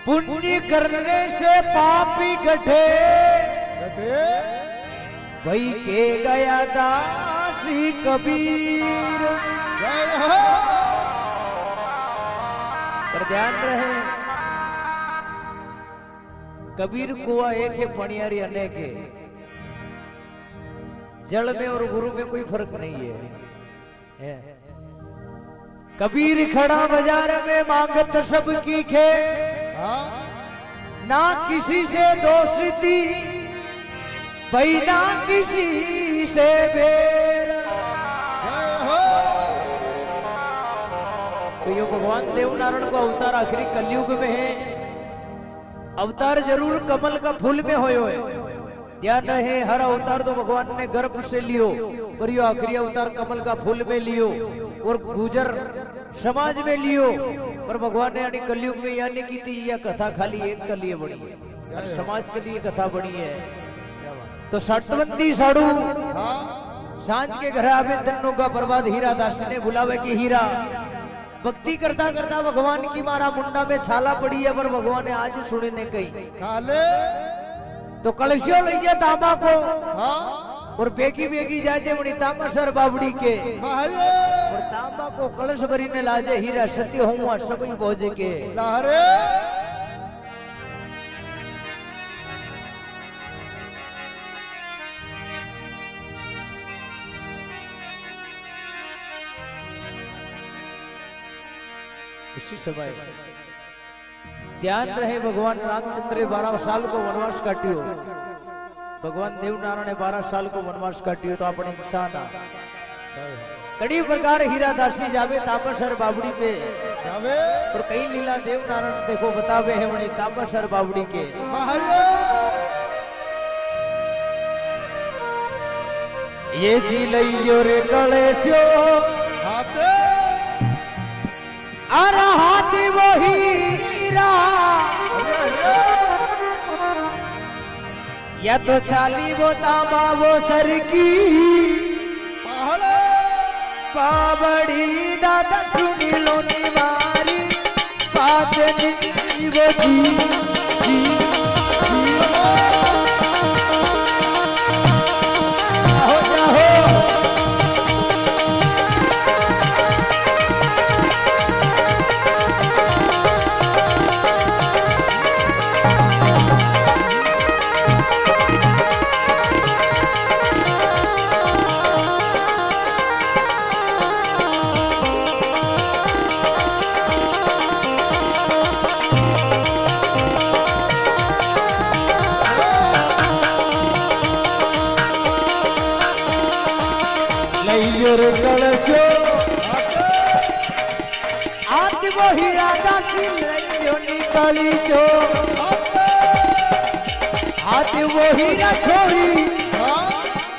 पुण्य करने से पापी गठे भाई के गया दासी कबीर। पर ध्यान रहे कबीर कुआ एक है पणियारी अनेक है। जल में और गुरु में कोई फर्क नहीं है। कबीर खड़ा बाजार में मांगत सबकी खे ना किसी से दोस्ती भाई ना किसी से बेर। तो ये भगवान देवनारायण को अवतार आखिरी कलयुग में है। अवतार जरूर कमल का फूल में होयो है। ध्यान रहे हर अवतार तो भगवान ने गर्भ से लियो पर यो आखिरी अवतार कमल का फूल में लियो और गुजर समाज में लियो। पर भगवान ने यानी कलयुग में यानी की थी यह कथा खाली एक के लिए बनी है, समाज के लिए कथा बनी है। तो सटवंती साड़ू सांझ के घर आवे तन्नों का बर्बाद हीरा दास ने बुलावे कि हीरा भक्ति करता करता भगवान की मारा मुंडा में छाला पड़ी है। पर भगवान ने आज सुने ने कही तो कलशियों लइया तांबा को और बेगी बेगी जाजे बड़ी तांबा सर बाबड़ी के और तांबा को कलश भरी ने लाजे हीरा सत्य हुआ सभी भोजे के लारे। उसी समय ध्यान रहे भगवान रामचंद्र 12 साल को वनवास काट्यो। भगवान देवनारायण ने 12 साल को वनवास काट्यो तो अपने इंसान कड़ी प्रकार हीरा दासी जावे तापसर बावड़ी पे जावे और कई लीला देवनारायण देखो बतावे है वनी तापसर बावड़ी के। ये जी लइयो रे कलेशो हाथे अरे हाथी वो हीरा या तो चाली वो तांबा वो सर की पाबड़ी दादा सुनी लो निवारी बात नहीं वो जी हो जाओ आती वो हीरा दासी निकाली चो आती वो हीरा छोड़ी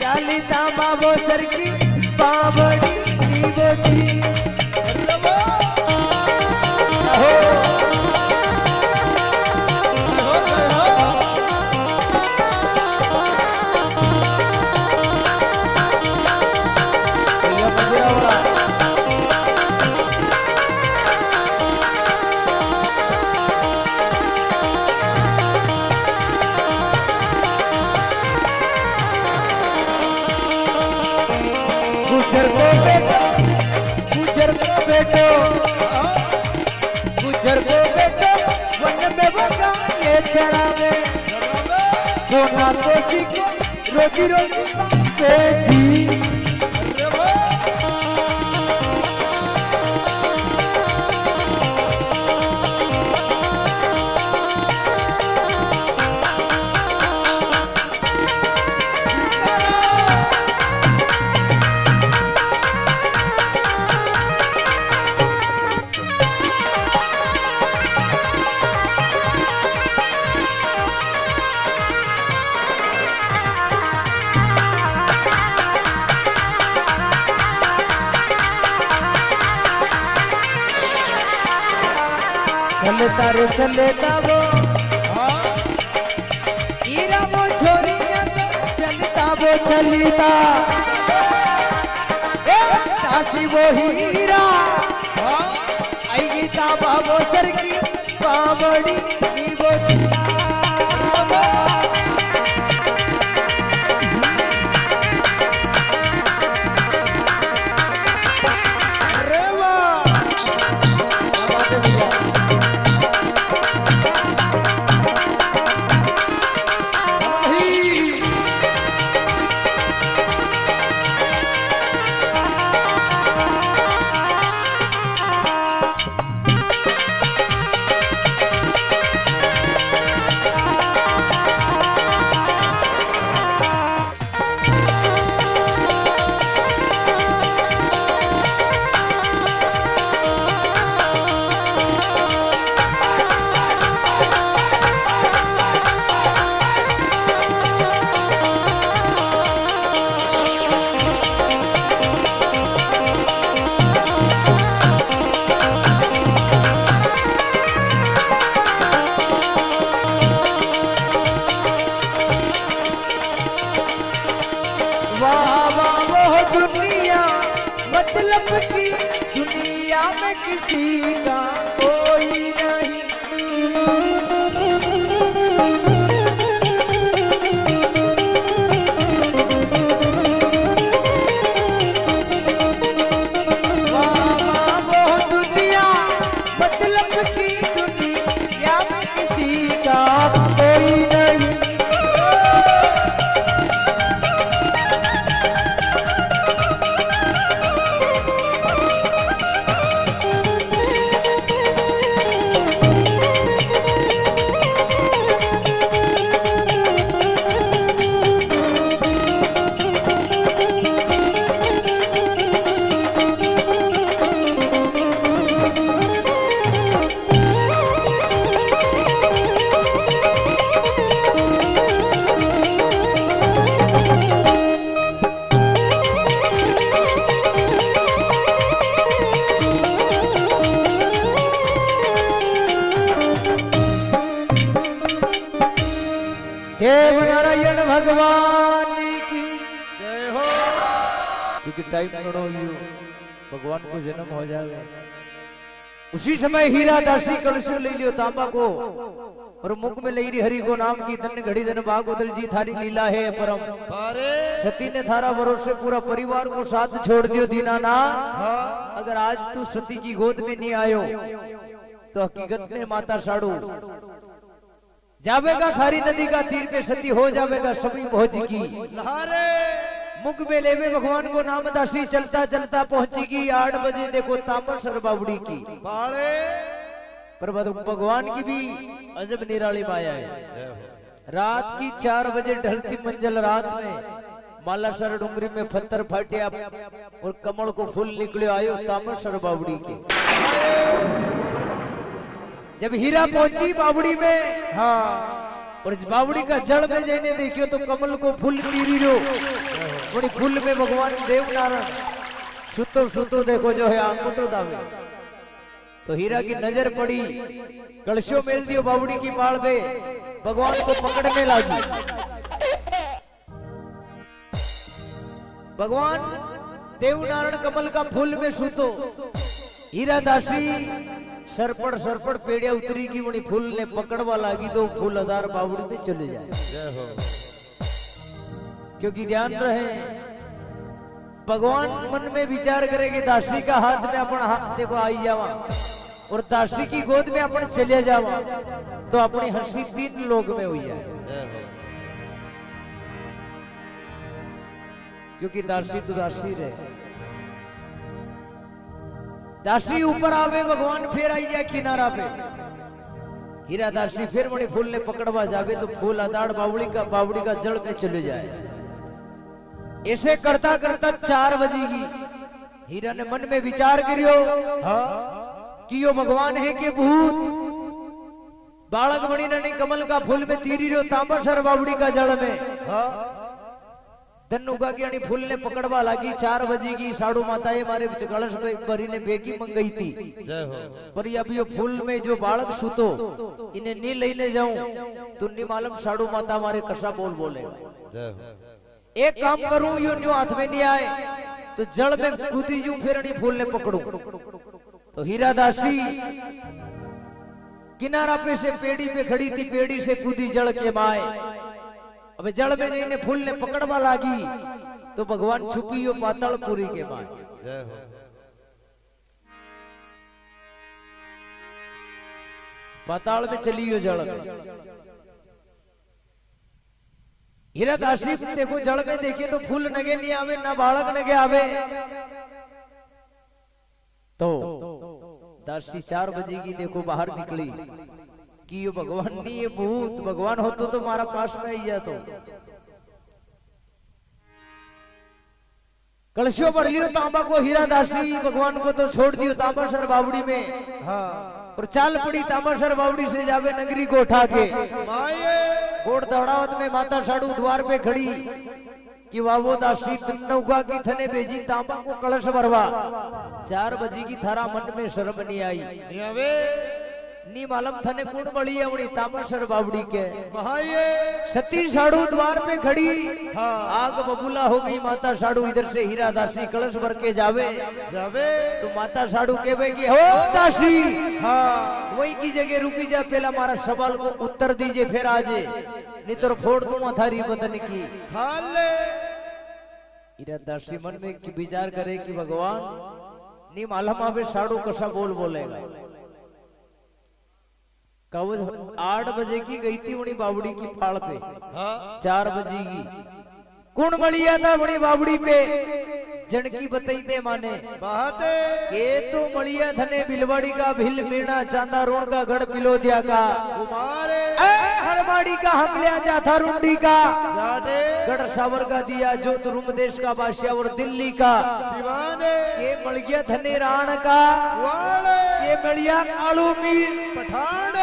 चाली तांबा वो सर की पावड़ी नीबोती गुजर को बेटो वन में वो गाने चढ़ावे सोना तो सीखो रोजी रोजी जी चलता रे चलता वो हीरा वो छोरिया चलता वो चलता दासी वो हीरा आई गीता बाबो सर की बावड़ी नीवो मतलब की दुनिया में किसी का कोई नहीं। वो दुनिया मतलब की दुनिया में किसी का कोई नहीं। देव नारायण भगवान की जय हो। क्योंकि टाइम थोड़ा हो भगवान को जन्म हो जाएगा। उसी समय हीरा दासी कलशो ले लियो तांबा को और मुख में ले हरि को नाम की धन घड़ी धन भाग उदल जी थारी लीला है परम। सती ने थारा भरोसे पूरा परिवार को साथ छोड़ दियो दीनानाथ। अगर आज तू सती की गोद में नहीं आयो तो हकीकत में माता साड़ू जावेगा खारी नदी का तीर पे सती हो जावेगा सभी भोज की लहारे। मुख में लेवे भगवान को नाम दासी चलता चलता पहुंचेगी 8 बजे देखो तामसर बावड़ी की बाड़े। पर भगवान की भी अजब निराली माया है। रात की 4 बजे ढलती मंजल रात में मालासर डूंगरी में पत्थर फाटे और कमल को फूल निकले आयो तामसर बावड़ी के। जब हीरा पहुंची बावड़ी में और इस बावड़ी का जड़ में जाने देखियो तो कमल को फूल तीरी रो बड़ी फूल में भगवान देव नारायण सुतो सुतो देखो जो है आंगूठो दावे। तो हीरा की नजर पड़ी कलशो मेल दियो बावड़ी की पाड़ पे भगवान को पकड़ने लगी। भगवान देव नारायण कमल का फूल में सुतो हीरा दासी सरपड़ सरपड़ पेड़िया उतरी की बड़ी फूल ने पकड़वा लागी तो फूल आधार बावड़ी में चले जाए। क्योंकि ध्यान रहे भगवान मन में विचार करेगी दासी का हाथ में अपन हाथ देखो आई जावा और दासी की गोद में अपन चले जावा तो अपनी हंसी 3 लोग में हुई जाए। क्योंकि दासी तो दासी रहे। दासी ऊपर आवे भगवान फिर आई जाए किनारा पे। हीरा दासी फिर बड़ी फूल ने पकड़वा जावे तो फूल आदाड़ बावड़ी का जड़ में चले जाए। ऐसे करता करता 4 बजेगी। हीरा ने मन में विचार करियो कि यो भगवान है कि भूत। बालक मणि ने कमल का फूल में तीरी रो तांबरसर बावड़ी का जड़ में धन उगा की फूल ने पकड़वा लगी। 4 बजे की साड़ू माताएं मारे कलश भरी ने बेगी मंगाई थी पर अब ये फूल में जो बालक सुतो इन्हें नहीं लेने जाऊं तो नहीं मालूम साड़ू माता मारे कसा बोल बोलेगा। एक काम करूं यो न्यू हाथ में नहीं आए तो जड़ में कूदी जू फिर फूल ने पकड़ू। तो हीरा दासी किनारा पे से पेड़ी पे खड़ी थी, पेड़ी से कूदी जड़ के माए। अब जड़ में जईने फूल ने पकड़वा लागी तो भगवान छुपी हो पातालपुरी के माए। जय हो। पाताल में चली हो जड़ में। हीरा दासी देखो जड़ में देखिए तो फूल नगे नहीं आवे, ना बालक नगे आवे। तो दासी 4 बजे की देखो बाहर निकली कि ये भगवान नहीं, ये भूत। भगवान हो तो मारा पास में आई जा। तो कलशियों पर लियो तांबा को, हीरा दासी भगवान को तो छोड़ दियो तांबासर बावड़ी में। हाँ। और चाल पड़ी तांबासर बावड़ी से जावे नगरी को उठा के। घोड़ दौड़ावत में माता साड़ू द्वार पे खड़ी कि वावो दासी नौका की थने भेजी तांबा को कलश भरवा। 4 बजे की थारा मन में शर्म नहीं आई, नी मालूम थने कौन बड़ी है उड़ी तांबासर बावड़ी के। सती साड़ू द्वार पे खड़ी। हाँ। आग बबूला हो गई माता साड़ू, इधर से हीरा दासी कलश भर के जावे तो माता साड़ू कहवे कि हो दासी। हाँ। वही की जगह रुकी जा, पहला हमारा सवाल को उत्तर दीजिए फिर आजे, नहीं तो फोड़ दूंगा थारी बदन की। हीरा दासी मन में की विचार करे कि भगवान नहीं मालूम आवे साड़ू कसा बोलेगा। 8 बजे की गई थी उनी बावड़ी की फाड़ पे। हाँ? 4 बजे की कौन बढ़िया था बड़ी बावड़ी पे, जनकी बताई दे माने बात के तो मड़िया धने बिलवाड़ी का भिल मीणा चांदा रोण का गढ़ पिलोदिया का कुमारे हरमाड़ी का हमलिया जाथा रुंडी का गढ़ सावर का दिया जोत रूम देश का बादशाह और दिल्ली का दीवाने ये मड़िया धने राण का ये मड़िया कालू मीर पठान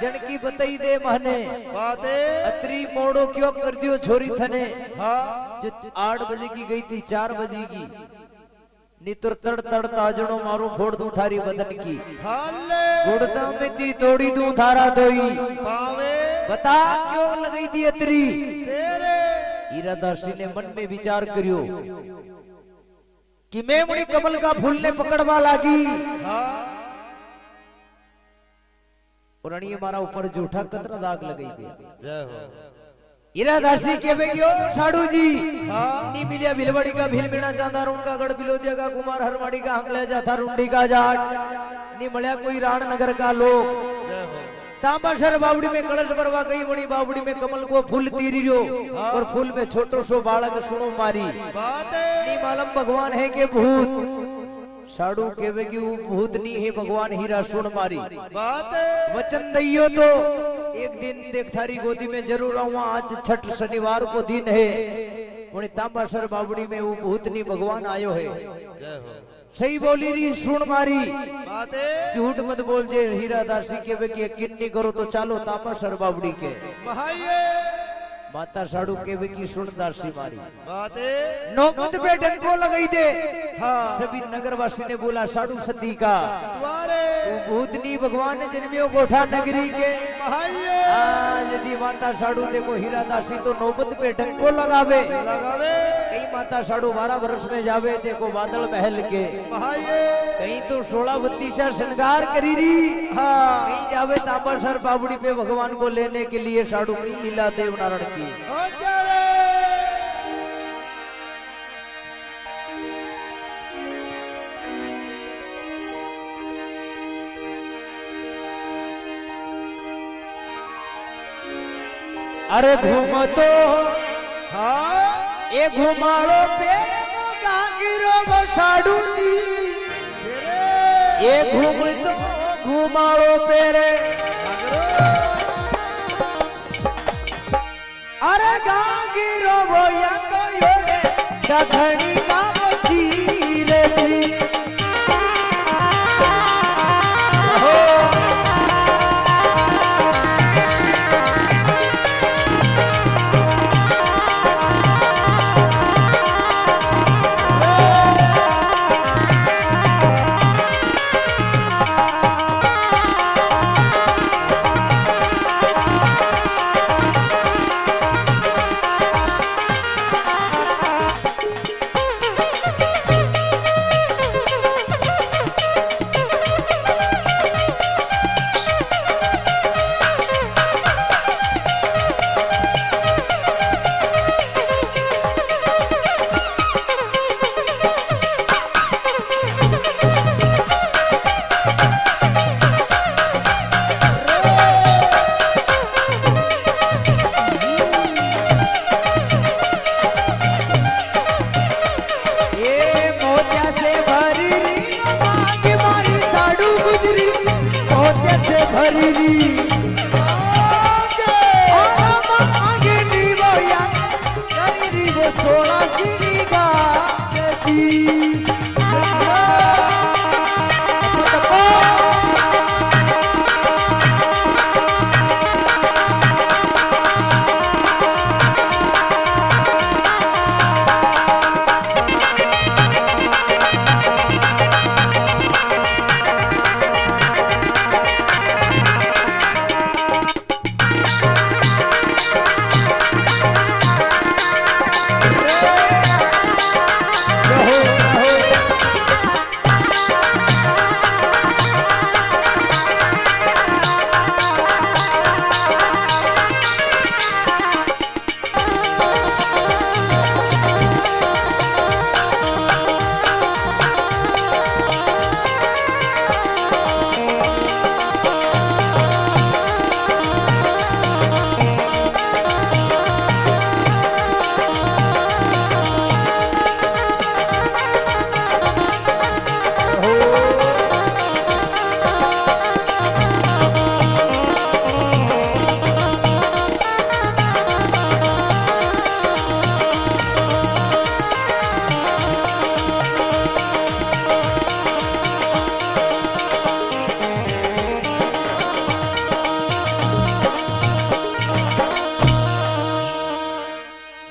जनकी बताई दे महने बाते अत्री मोड़ो क्यों कर दियो छोरी थने। हाँ। 8 बजे की गई थी 4 बजे की नितर तड़ तड़ ताजड़ो मारो फोड़ दूं थारी बदन की गुड़ता में थी तोड़ी दूं थारा दोई बता क्यों लगाई थी अत्री तेरे। हीरा दासी ने मन में विचार करियो कि मैं मुड़ी कमल का फूल ने पकड़वा लागी। हाँ। और हमारा ऊपर जूठा कतरा दाग लगाई दे। जय हो। हीरा दासी के बेगियो साड़ू जी। हाँ। नी मिलिया भिलवाड़ी का भील मीणा चांदा रोण का गढ़ बिलोदिया का कुमार हरमाड़ी का हंगले जाथा रुंडी का जाट नी मलिया कोई राण नगर का लोग। जय हो। तांबासर बावड़ी में कलश भरवा गई बड़ी बावड़ी में कमल को फूल तीरियो। हाँ। और फूल में छोटो सो बालक सुनो मारी नी मालूम भगवान है के भूत। साड़ू केवे की भूत नहीं है भगवान हीरा सुन मारी बात वचन दइयो तो एक दिन देख थारी गोदी में जरूर आऊंगा। आज छठ शनिवार को दिन है उन्हें तांबासर बावड़ी में वो भूत नहीं भगवान आयो है। सही बोली री सुन मारी झूठ मत बोल जे। हीरा दासी केवे की यकीन नहीं करो तो चालो तांबासर बावड़ी के माता साड़ू केवे की सुन दासी मारी नौबत पे डंको लगाई दे। हाँ। सभी नगरवासी ने बोला साड़ू सती का भूतनी भगवान ने जन्मियो गोठा नगरी के। यदि माता साड़ू देखो हीरा दासी तो नौबत पे डंको लगावे कहीं माता साड़ू 12 वर्ष में जावे देखो बादल महल के कहीं तो 16 बत्तीसा श्रृंगार करी री। हाँ। कहीं जावे तांबासर बावड़ी पे भगवान को लेने के लिए साड़ू कहीं मिला देव नारायण की। अरे घूम तो हाँ ये घुमाड़ो पे गागिरो साड़ू जी ये घूम तो घुमाड़ो पे रे अरे गागिरो या तो योगे दखनी का चीरे हरी आगे नी वो याद करी री वो 16 सीढ़ी गाती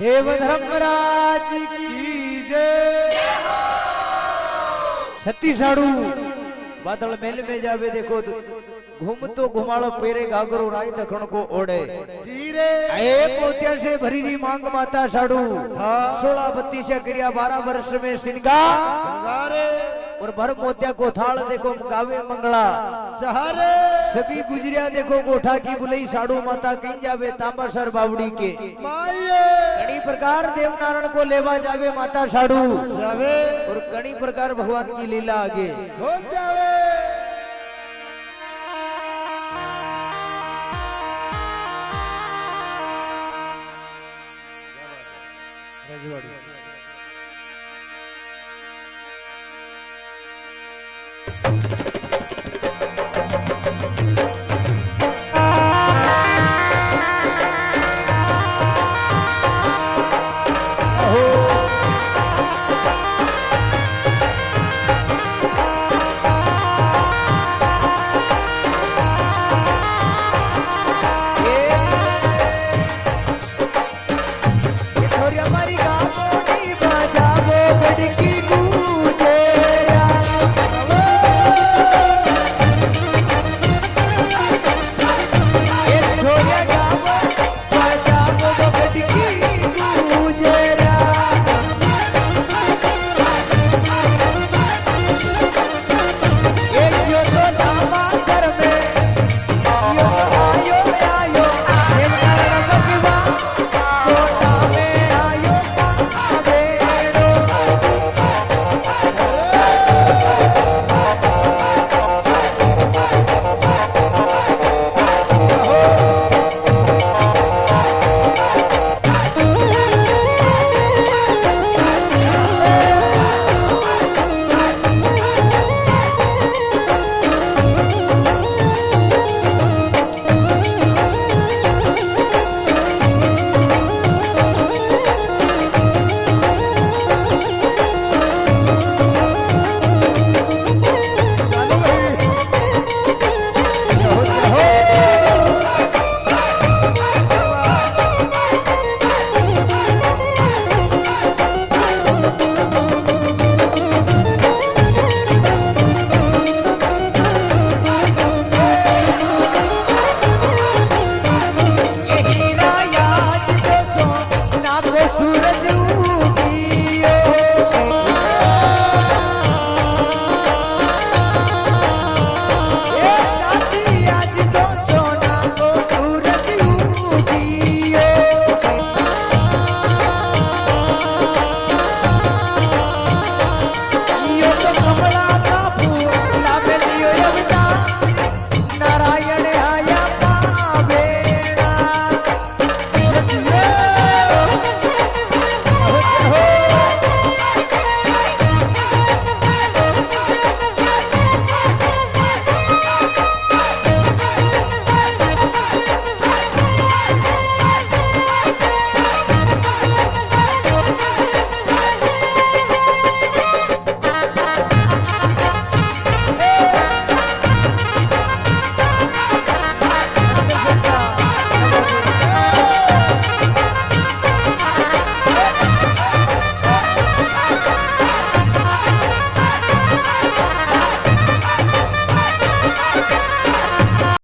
देव धर्मराज की जय। सती साड़ू बादल मेल में जावे देखो घूम तो घुमाड़ो पेरे घाघरो राय दखण को ओढ़े जीरे आए पोतिया से भरी री मांग माता साड़ू 16 बत्ती से क्रिया 12 वर्ष में सिंगारे और भर मोतिया को थाल देखो गावे मंगला सहारे सभी गुजरिया देखो कोठा की बुलई साड़ू माता कहीं जावे तांबासर बावड़ी के कई प्रकार देवनारायण को लेवा जावे माता साड़ू जावे और कई प्रकार भगवान की लीला आगे हो जावे। रजवाड़ी